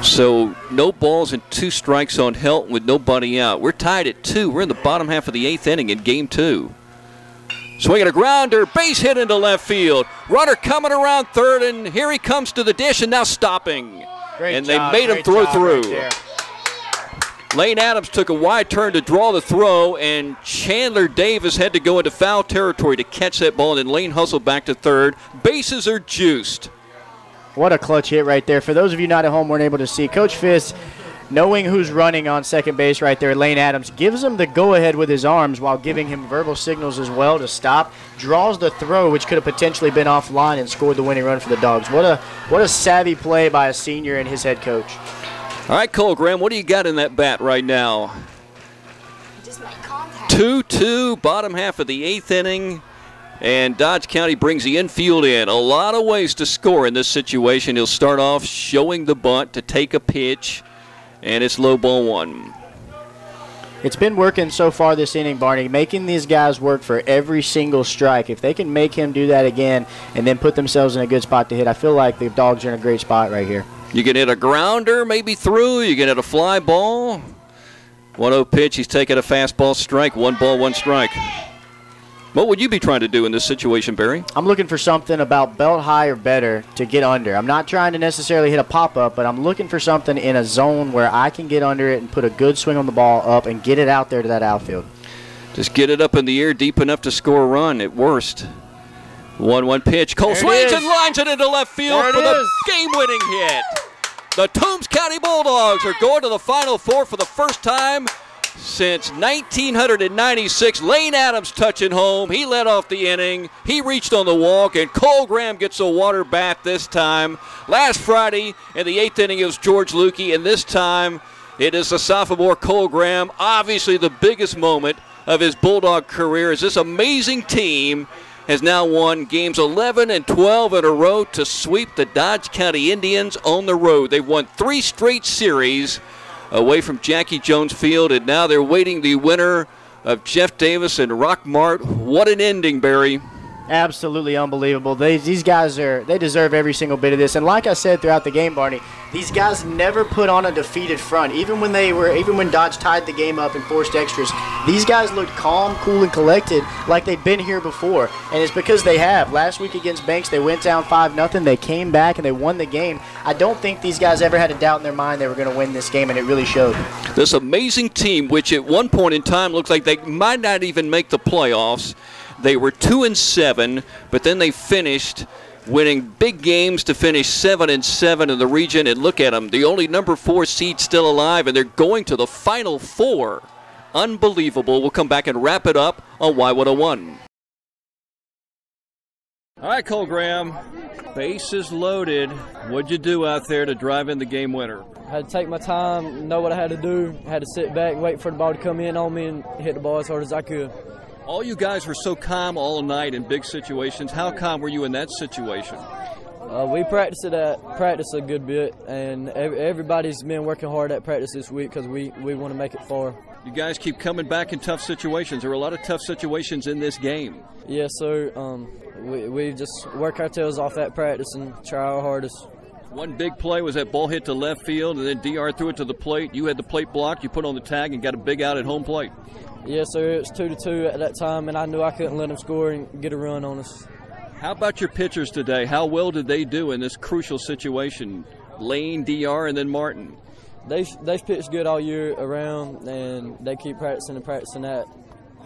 So no balls and 2 strikes on Helton with nobody out. We're tied at 2. We're in the bottom half of the 8th inning in game 2. Swinging a grounder, base hit into left field. Runner coming around third, and here he comes to the dish and now stopping. Great job, they made him throw through. Right, Lane Adams took a wide turn to draw the throw, and Chandler Davis had to go into foul territory to catch that ball, and then Lane hustled back to third. Bases are juiced. What a clutch hit right there. For those of you not at home weren't able to see, Coach Fisk, knowing who's running on second base right there, Lane Adams, gives him the go-ahead with his arms while giving him verbal signals as well to stop, draws the throw, which could have potentially been offline, and scored the winning run for the Dogs. What a savvy play by a senior and his head coach. All right, Cole Graham, what do you got in that bat right now? Just make contact. 2-2, bottom half of the 8th inning, and Dodge County brings the infield in. A lot of ways to score in this situation. He'll start off showing the bunt to take a pitch, and it's low ball 1. It's been working so far this inning, Barney, making these guys work for every single strike. If they can make him do that again and then put themselves in a good spot to hit, I feel like the Dogs are in a great spot right here. You can hit a grounder, maybe through. You can hit a fly ball. 1-0 pitch. He's taking a fastball strike. 1 ball, 1 strike. What would you be trying to do in this situation, Barry? I'm looking for something about belt high or better to get under. I'm not trying to necessarily hit a pop-up, but I'm looking for something in a zone where I can get under it and put a good swing on the ball up and get it out there to that outfield. Just get it up in the air deep enough to score a run at worst. 1-1 pitch. Cole swings and lines it into left field for the game-winning hit. The Toombs County Bulldogs are going to the Final Four for the first time since 1996. Lane Adams touching home. He led off the inning. He reached on the walk, and Cole Graham gets a water bath this time. Last Friday in the 8th inning, it was George Lukey, and this time it is the sophomore Cole Graham. Obviously the biggest moment of his Bulldog career as this amazing team has now won games 11 and 12 in a row to sweep the Dodge County Indians on the road. They've won 3 straight series away from Jackie Jones Field, and now they're waiting the winner of Jeff Davis and Rockmart. What an ending, Barry. Absolutely unbelievable. These guys they deserve every single bit of this. And like I said throughout the game, Barney, these guys never put on a defeated front. Even when Dodge tied the game up and forced extras, these guys looked calm, cool, and collected like they'd been here before. And it's because they have. Last week against Banks, they went down 5-0. They came back and they won the game. I don't think these guys ever had a doubt in their mind they were going to win this game, and it really showed. This amazing team, which at one point in time looked like they might not even make the playoffs. They were 2-7, but then they finished winning big games to finish 7-7 in the region. And look at them, the only number 4 seed still alive, and they're going to the Final Four. Unbelievable. We'll come back and wrap it up on Y101. All right, Cole Graham, bases loaded. What'd you do out there to drive in the game winner? I had to take my time, know what I had to do. I had to sit back, wait for the ball to come in on me, and hit the ball as hard as I could. All you guys were so calm all night in big situations. How calm were you in that situation? We practiced a good bit, and everybody's been working hard at practice this week because we want to make it far. You guys keep coming back in tough situations. There were a lot of tough situations in this game. Yes, sir. We just work our tails off at practice and try our hardest. One big play was that ball hit to left field, and then DR threw it to the plate. You had the plate blocked. You put on the tag and got a big out at home plate. Yes, sir. It was 2-2 at that time, and I knew I couldn't let them score and get a run on us. How about your pitchers today? How well did they do in this crucial situation? Lane, DR, and then Martin. They've pitched good all year around, and they keep practicing that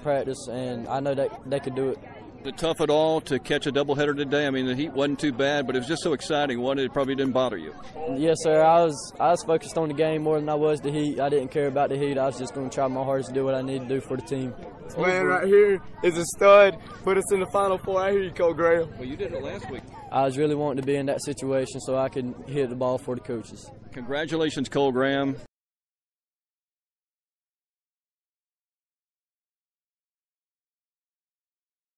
practice, and I know that they could do it. Was it tough at all to catch a doubleheader today? I mean, the heat wasn't too bad, but it was just so exciting. It probably didn't bother you. Yes, sir. I was focused on the game more than I was the heat. I didn't care about the heat. I was just going to try my hardest to do what I need to do for the team. This man right here is a stud. Put us in the Final Four. I hear you, Cole Graham. Well, you did it last week. I was really wanting to be in that situation so I could hit the ball for the coaches. Congratulations, Cole Graham.